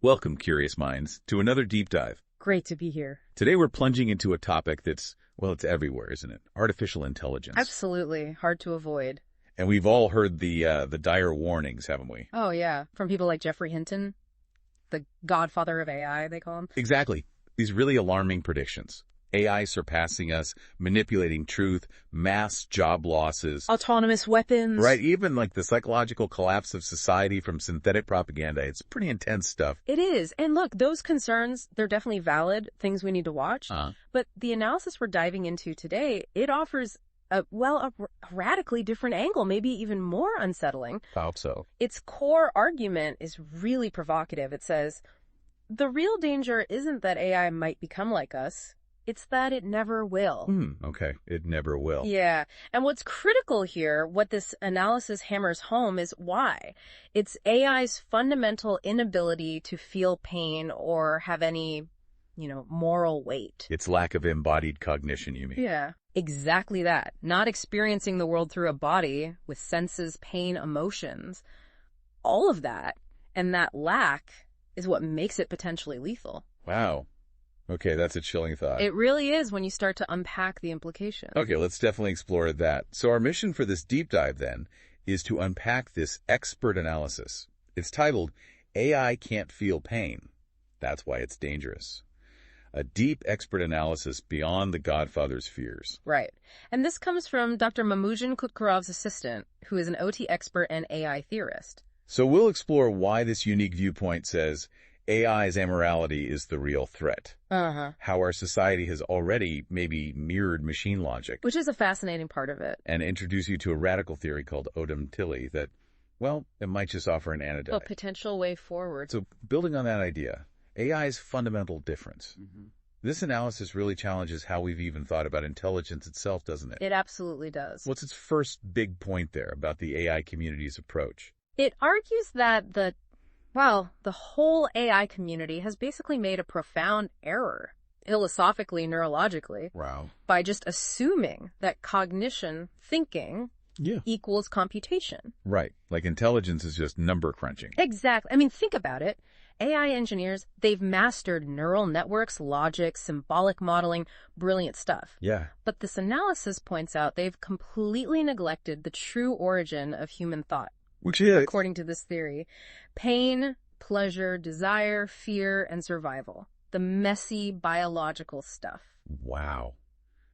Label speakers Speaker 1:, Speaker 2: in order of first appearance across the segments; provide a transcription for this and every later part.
Speaker 1: Welcome, curious minds, to another deep dive.
Speaker 2: Great to be here.
Speaker 1: Today we're plunging into a topic that's, well, it's everywhere, isn't it? Artificial intelligence.
Speaker 2: Absolutely. Hard to avoid.
Speaker 1: And we've all heard the dire warnings, haven't we?
Speaker 2: Oh, yeah. From people like Geoffrey Hinton, the godfather of AI, they call him.
Speaker 1: Exactly. These really alarming predictions. AI surpassing us, manipulating truth, mass job losses.
Speaker 2: Autonomous weapons.
Speaker 1: Right, even like the psychological collapse of society from synthetic propaganda. It's pretty intense stuff.
Speaker 2: It is. And look, those concerns, they're definitely valid, things we need to watch. But the analysis we're diving into today, it offers a radically different angle, maybe even more unsettling.
Speaker 1: I hope so.
Speaker 2: Its core argument is really provocative. It says, the real danger isn't that AI might become like us. It's that it never will.
Speaker 1: Okay. It never will.
Speaker 2: Yeah. And what's critical here, what this analysis hammers home, is why. It's AI's fundamental inability to feel pain or have any, moral weight.
Speaker 1: Its lack of embodied cognition, you mean?
Speaker 2: Yeah. Exactly that. Not experiencing the world through a body with senses, pain, emotions. All of that, and that lack, is what makes it potentially lethal.
Speaker 1: Wow. Okay, that's a chilling thought.
Speaker 2: It really is when you start to unpack the implications.
Speaker 1: Okay, let's definitely explore that. So our mission for this deep dive, then, is to unpack this expert analysis. It's titled, AI Can't Feel Pain. That's Why It's Dangerous. A deep expert analysis beyond the Godfather's fears.
Speaker 2: Right. And this comes from Dr. Mamoudzhan Kutkarov's assistant, who is an OT expert and AI theorist.
Speaker 1: So we'll explore why this unique viewpoint says AI's amorality is the real threat. How our society has already maybe mirrored machine logic.
Speaker 2: Which is a fascinating part of it.
Speaker 1: And introduce you to a radical theory called Odom Tilley that, well, it might just offer an antidote.
Speaker 2: A potential way forward.
Speaker 1: So building on that idea, AI's fundamental difference. This analysis really challenges how we've even thought about intelligence itself, doesn't it?
Speaker 2: It absolutely does.
Speaker 1: What's its first big point there about the AI community's approach?
Speaker 2: It argues that the whole AI community has basically made a profound error, philosophically, neurologically, by just assuming that cognition, thinking, equals computation.
Speaker 1: Right. Like intelligence is just number crunching.
Speaker 2: Exactly. I mean, think about it. AI engineers, they've mastered neural networks, logic, symbolic modeling, brilliant stuff.
Speaker 1: Yeah.
Speaker 2: But this analysis points out they've completely neglected the true origin of human thought.
Speaker 1: Which is,
Speaker 2: according to this theory, pain, pleasure, desire, fear, and survival. The messy biological stuff.
Speaker 1: Wow.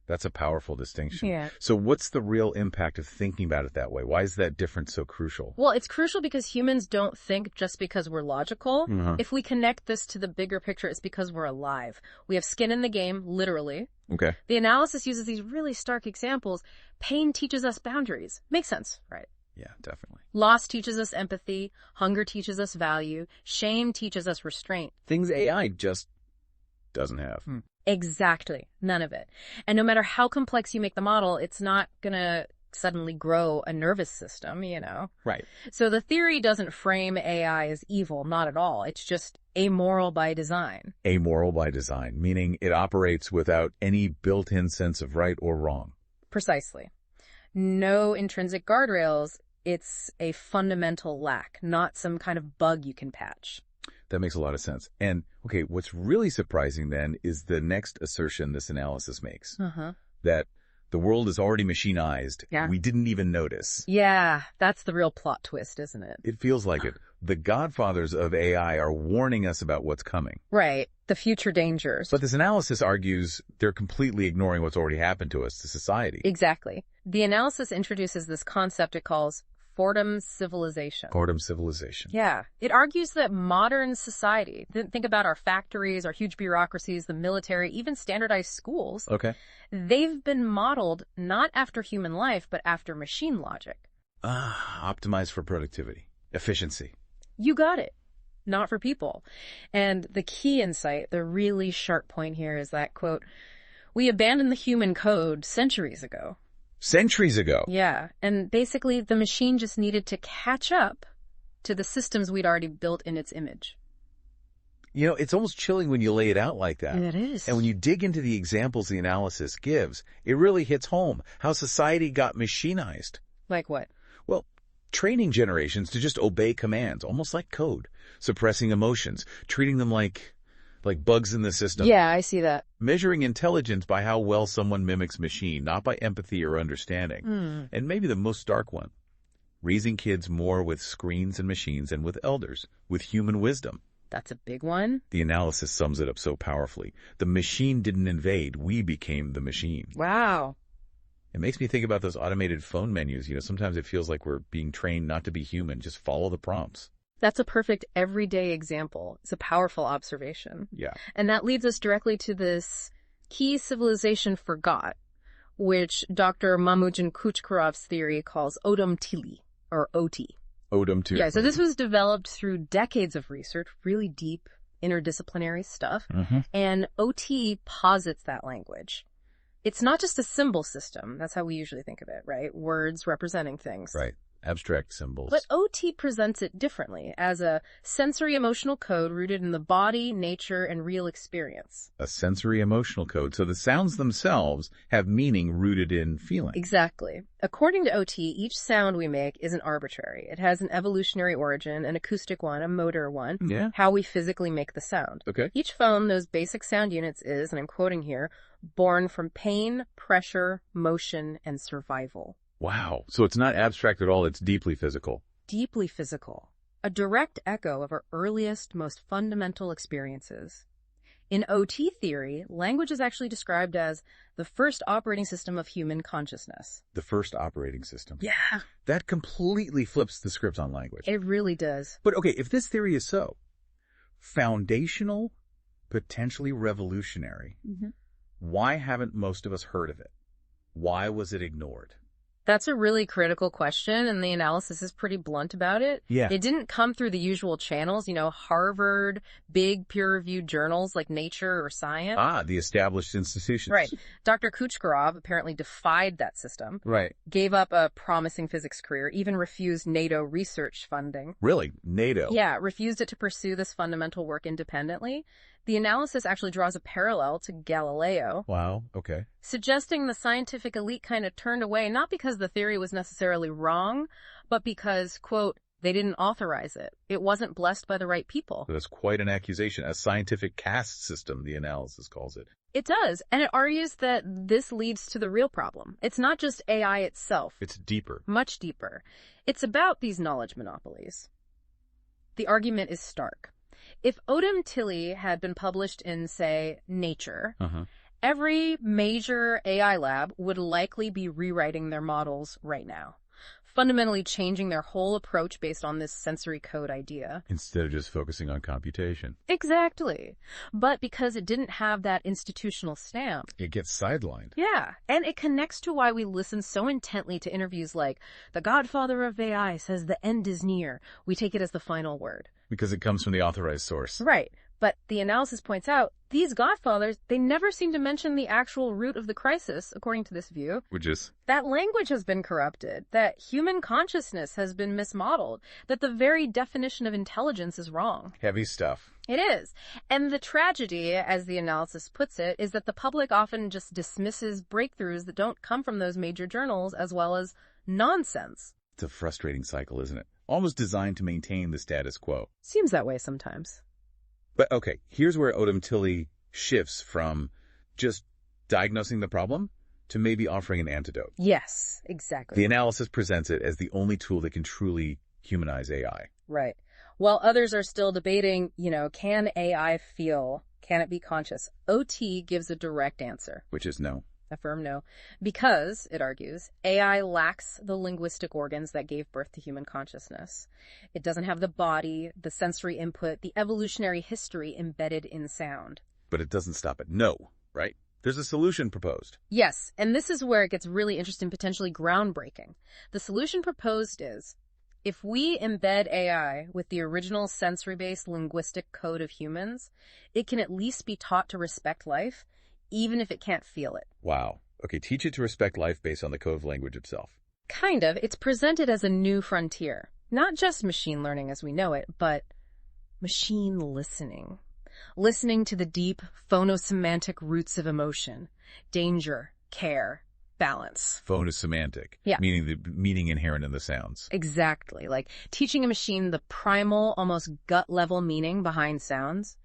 Speaker 1: That's a powerful distinction.
Speaker 2: Yeah.
Speaker 1: So what's the real impact of thinking about it that way? Why is that difference so crucial?
Speaker 2: Well, it's crucial because humans don't think just because we're logical. If we connect this to the bigger picture, it's because we're alive. We have skin in the game, literally.
Speaker 1: Okay.
Speaker 2: The analysis uses these really stark examples. Pain teaches us boundaries. Makes sense, right?
Speaker 1: Yeah, definitely.
Speaker 2: Loss teaches us empathy. Hunger teaches us value. Shame teaches us restraint.
Speaker 1: Things AI just doesn't have.
Speaker 2: Exactly. None of it. And no matter how complex you make the model, it's not going to suddenly grow a nervous system,
Speaker 1: Right.
Speaker 2: So the theory doesn't frame AI as evil, not at all. It's just amoral by design.
Speaker 1: Amoral by design, meaning it operates without any built-in sense of right or wrong.
Speaker 2: Precisely. No intrinsic guardrails. It's a fundamental lack, not some kind of bug you can patch.
Speaker 1: That makes a lot of sense. And, okay, what's really surprising then is the next assertion this analysis makes. That the world is already machinized.
Speaker 2: Yeah.
Speaker 1: We didn't even notice.
Speaker 2: Yeah, that's the real plot twist, isn't it?
Speaker 1: It feels like it. The godfathers of AI are warning us about what's coming.
Speaker 2: Right. The future dangers.
Speaker 1: But this analysis argues they're completely ignoring what's already happened to us, to society.
Speaker 2: Exactly. The analysis introduces this concept it calls Fordham civilization.
Speaker 1: Fordham civilization.
Speaker 2: Yeah. It argues that modern society, think about our factories, our huge bureaucracies, the military, even standardized schools.
Speaker 1: Okay.
Speaker 2: They've been modeled not after human life, but after machine logic.
Speaker 1: Optimized for productivity, efficiency.
Speaker 2: You got it. Not for people. And the key insight, the really sharp point here is that, quote, we abandoned the human code centuries ago.
Speaker 1: Centuries ago.
Speaker 2: Yeah. And basically, the machine just needed to catch up to the systems we'd already built in its image.
Speaker 1: It's almost chilling when you lay it out like that.
Speaker 2: It is.
Speaker 1: And when you dig into the examples the analysis gives, it really hits home how society got machinized.
Speaker 2: Like what?
Speaker 1: Well, training generations to just obey commands, almost like code. suppressing emotions, treating them like bugs in the system.
Speaker 2: Yeah, I see that.
Speaker 1: Measuring intelligence by how well someone mimics machine, not by empathy or understanding. And maybe the most stark one, raising kids more with screens and machines and with elders, with human wisdom.
Speaker 2: That's a big one.
Speaker 1: The analysis sums it up so powerfully. The machine didn't invade, we became the machine.
Speaker 2: Wow.
Speaker 1: It makes me think about those automated phone menus. Sometimes it feels like we're being trained not to be human, just follow the prompts.
Speaker 2: That's a perfect everyday example. It's a powerful observation.
Speaker 1: Yeah.
Speaker 2: And that leads us directly to this key civilization forgot, which Dr. Mamujan Kuchkarov's theory calls Odom Tili, or OT.
Speaker 1: Odom Tili.
Speaker 2: Yeah, so this was developed through decades of research, really deep interdisciplinary stuff, and OT posits that language. It's not just a symbol system. That's how we usually think of it, right? Words representing things.
Speaker 1: Right. Abstract symbols.
Speaker 2: But OT presents it differently, as a sensory-emotional code rooted in the body, nature, and real experience.
Speaker 1: A sensory-emotional code. So the sounds themselves have meaning rooted in feeling.
Speaker 2: Exactly. According to OT, each sound we make isn't arbitrary. It has an evolutionary origin, an acoustic one, a motor one, how we physically make the sound.
Speaker 1: Okay.
Speaker 2: Each phone, those basic sound units is, and I'm quoting here, born from pain, pressure, motion, and survival.
Speaker 1: Wow. So it's not abstract at all. It's deeply physical.
Speaker 2: Deeply physical. A direct echo of our earliest, most fundamental experiences. In OT theory, language is actually described as the first operating system of human consciousness.
Speaker 1: The first operating system.
Speaker 2: Yeah.
Speaker 1: That completely flips the script on language.
Speaker 2: It really does.
Speaker 1: But okay, if this theory is so foundational, potentially revolutionary, why haven't most of us heard of it? Why was it ignored?
Speaker 2: That's a really critical question, and the analysis is pretty blunt about it.
Speaker 1: Yeah.
Speaker 2: It didn't come through the usual channels, Harvard, big peer-reviewed journals like Nature or Science.
Speaker 1: The established institutions.
Speaker 2: Right. Dr. Kuchkarov apparently defied that system.
Speaker 1: Right.
Speaker 2: Gave up a promising physics career, even refused NATO research funding.
Speaker 1: Really? NATO?
Speaker 2: Yeah, refused it to pursue this fundamental work independently. The analysis actually draws a parallel to Galileo.
Speaker 1: Wow, okay.
Speaker 2: Suggesting the scientific elite kind of turned away, not because the theory was necessarily wrong, but because, quote, they didn't authorize it. It wasn't blessed by the right people.
Speaker 1: That's quite an accusation. A scientific caste system, the analysis calls it.
Speaker 2: It does, and it argues that this leads to the real problem. It's not just AI itself.
Speaker 1: It's deeper.
Speaker 2: Much deeper. It's about these knowledge monopolies. The argument is stark. If Odom Tili had been published in, say, Nature, every major AI lab would likely be rewriting their models right now, fundamentally changing their whole approach based on this sensory code idea.
Speaker 1: Instead of just focusing on computation.
Speaker 2: Exactly. But because it didn't have that institutional stamp,
Speaker 1: it gets sidelined.
Speaker 2: Yeah. And it connects to why we listen so intently to interviews like, the godfather of AI says the end is near. We take it as the final word.
Speaker 1: Because it comes from the authorized source.
Speaker 2: Right. But the analysis points out, these godfathers, they never seem to mention the actual root of the crisis, according to this view.
Speaker 1: Which is?
Speaker 2: That language has been corrupted, that human consciousness has been mismodeled, that the very definition of intelligence is wrong.
Speaker 1: Heavy stuff.
Speaker 2: It is. And the tragedy, as the analysis puts it, is that the public often just dismisses breakthroughs that don't come from those major journals as well as nonsense.
Speaker 1: It's a frustrating cycle, isn't it? Almost designed to maintain the status quo.
Speaker 2: Seems that way sometimes.
Speaker 1: But okay, here's where Odom Tili shifts from just diagnosing the problem to maybe offering an antidote.
Speaker 2: Yes, exactly.
Speaker 1: The analysis presents it as the only tool that can truly humanize AI.
Speaker 2: Right. While others are still debating, can AI feel? Can it be conscious? OT gives a direct answer.
Speaker 1: Which is no.
Speaker 2: A firm no. Because, it argues, AI lacks the linguistic organs that gave birth to human consciousness. It doesn't have the body, the sensory input, the evolutionary history embedded in sound.
Speaker 1: But it doesn't stop at no, right? There's a solution proposed.
Speaker 2: Yes, and this is where it gets really interesting, potentially groundbreaking. The solution proposed is, if we embed AI with the original sensory-based linguistic code of humans, it can at least be taught to respect life, even if it can't feel it.
Speaker 1: Wow. Okay, teach it to respect life based on the code of language itself.
Speaker 2: Kind of. It's presented as a new frontier. Not just machine learning as we know it, but machine listening. Listening to the deep phonosemantic roots of emotion, danger, care, balance.
Speaker 1: Phonosemantic.
Speaker 2: Yeah.
Speaker 1: Meaning the meaning inherent in the sounds.
Speaker 2: Exactly. Like teaching a machine the primal, almost gut-level meaning behind sounds.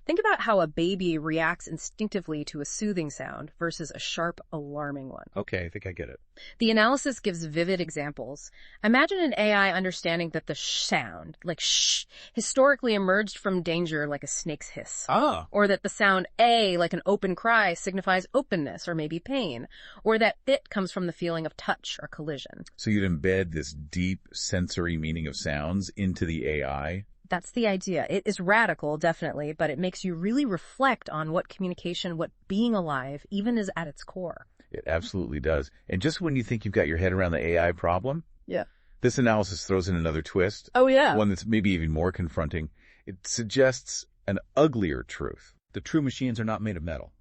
Speaker 2: Think about how a baby reacts instinctively to a soothing sound versus a sharp, alarming one.
Speaker 1: Okay, I think I get it.
Speaker 2: The analysis gives vivid examples. Imagine an AI understanding that the sh sound, like shh, historically emerged from danger like a snake's hiss.
Speaker 1: Ah.
Speaker 2: Or that the sound A, like an open cry, signifies openness or maybe pain. Or that it comes from the feeling of touch or collision.
Speaker 1: So you'd embed this deep sensory meaning of sounds into the AI?
Speaker 2: That's the idea. It is radical, definitely, but it makes you really reflect on what communication, what being alive, even is at its core.
Speaker 1: It absolutely does. And just when you think you've got your head around the AI problem,
Speaker 2: yeah,
Speaker 1: this analysis throws in another twist.
Speaker 2: Oh, yeah.
Speaker 1: One that's maybe even more confronting. It suggests an uglier truth. The true machines are not made of metal.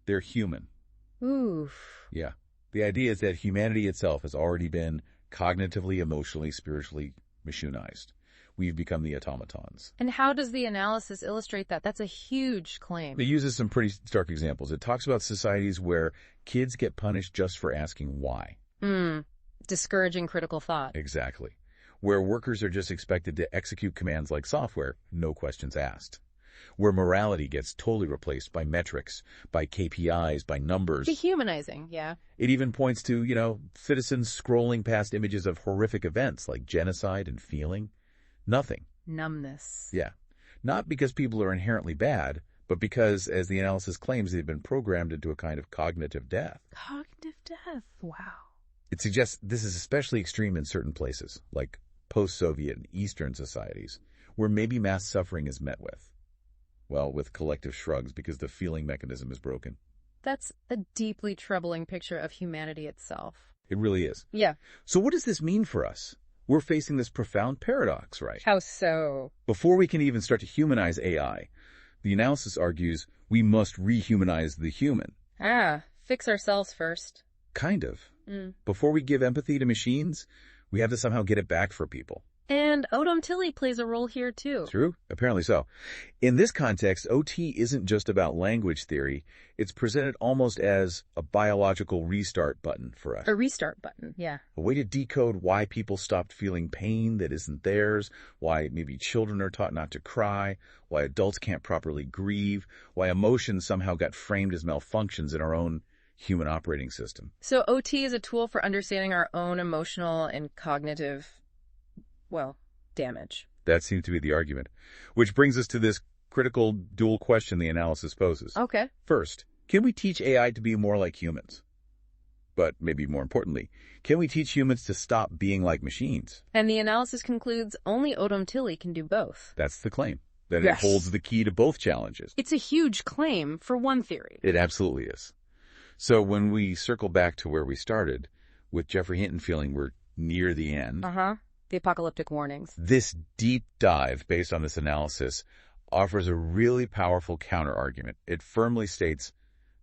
Speaker 1: They're human.
Speaker 2: Oof.
Speaker 1: Yeah. The idea is that humanity itself has already been cognitively, emotionally, spiritually machinized. We've become the automatons.
Speaker 2: And how does the analysis illustrate that? That's a huge claim.
Speaker 1: It uses some pretty stark examples. It talks about societies where kids get punished just for asking why.
Speaker 2: Discouraging critical thought.
Speaker 1: Exactly. Where workers are just expected to execute commands like software, no questions asked. Where morality gets totally replaced by metrics, by KPIs, by numbers.
Speaker 2: Dehumanizing, yeah.
Speaker 1: It even points to, citizens scrolling past images of horrific events like genocide and feeling. Nothing.
Speaker 2: Numbness.
Speaker 1: Yeah. Not because people are inherently bad, but because, as the analysis claims, they've been programmed into a kind of cognitive death.
Speaker 2: Cognitive death, wow.
Speaker 1: It suggests this is especially extreme in certain places, like post-Soviet and Eastern societies, where maybe mass suffering is met with collective shrugs because the feeling mechanism is broken.
Speaker 2: That's a deeply troubling picture of humanity itself.
Speaker 1: It really is.
Speaker 2: Yeah.
Speaker 1: So what does this mean for us? We're facing this profound paradox, right?
Speaker 2: How so?
Speaker 1: Before we can even start to humanize AI, the analysis argues we must rehumanize the human.
Speaker 2: Fix ourselves first.
Speaker 1: Kind of. Before we give empathy to machines, we have to somehow get it back for people.
Speaker 2: And Odom Tilley plays a role here, too.
Speaker 1: True. Apparently so. In this context, OT isn't just about language theory. It's presented almost as a biological restart button for us.
Speaker 2: A restart button, yeah.
Speaker 1: A way to decode why people stopped feeling pain that isn't theirs, why maybe children are taught not to cry, why adults can't properly grieve, why emotions somehow got framed as malfunctions in our own human operating system.
Speaker 2: So OT is a tool for understanding our own emotional and cognitive damage.
Speaker 1: That seems to be the argument. Which brings us to this critical dual question the analysis poses.
Speaker 2: Okay.
Speaker 1: First, can we teach AI to be more like humans? But maybe more importantly, can we teach humans to stop being like machines?
Speaker 2: And the analysis concludes only Odom Tilley can do both.
Speaker 1: That's the claim. That It holds the key to both challenges.
Speaker 2: It's a huge claim for one theory.
Speaker 1: It absolutely is. So when we circle back to where we started, with Geoffrey Hinton feeling we're near the end,
Speaker 2: the apocalyptic warnings.
Speaker 1: This deep dive based on this analysis offers a really powerful counter-argument. It firmly states,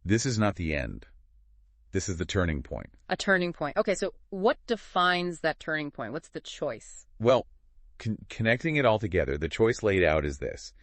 Speaker 1: this is not the end. This is the turning point.
Speaker 2: A turning point. Okay, so what defines that turning point? What's the choice?
Speaker 1: Well, connecting it all together, the choice laid out is this.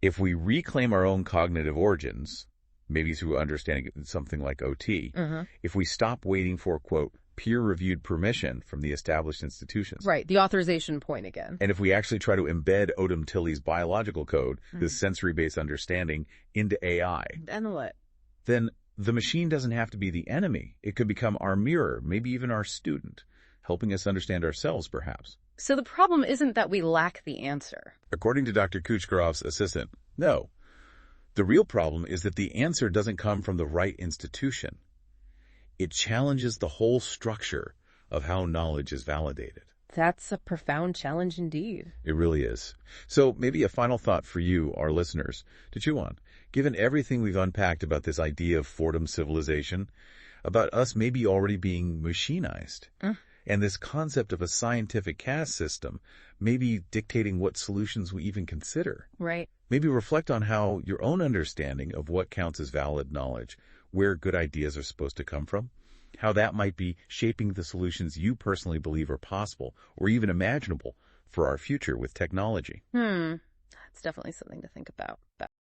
Speaker 1: If we reclaim our own cognitive origins, maybe through understanding something like OT, if we stop waiting for, quote, peer-reviewed permission from the established institutions.
Speaker 2: Right, the authorization point again.
Speaker 1: And if we actually try to embed Odom Tilley's biological code, this sensory-based understanding, into AI.
Speaker 2: And what?
Speaker 1: Then the machine doesn't have to be the enemy. It could become our mirror, maybe even our student, helping us understand ourselves, perhaps.
Speaker 2: So the problem isn't that we lack the answer.
Speaker 1: According to Dr. Kuchkarov's assistant, no. The real problem is that the answer doesn't come from the right institution. It challenges the whole structure of how knowledge is validated.
Speaker 2: That's a profound challenge indeed.
Speaker 1: It really is. So maybe a final thought for you, our listeners, to chew on. Given everything we've unpacked about this idea of Fordham civilization, about us maybe already being machinized, and this concept of a scientific caste system maybe dictating what solutions we even consider.
Speaker 2: Right.
Speaker 1: Maybe reflect on how your own understanding of what counts as valid knowledge, where good ideas are supposed to come from, how that might be shaping the solutions you personally believe are possible or even imaginable for our future with technology.
Speaker 2: That's definitely something to think about.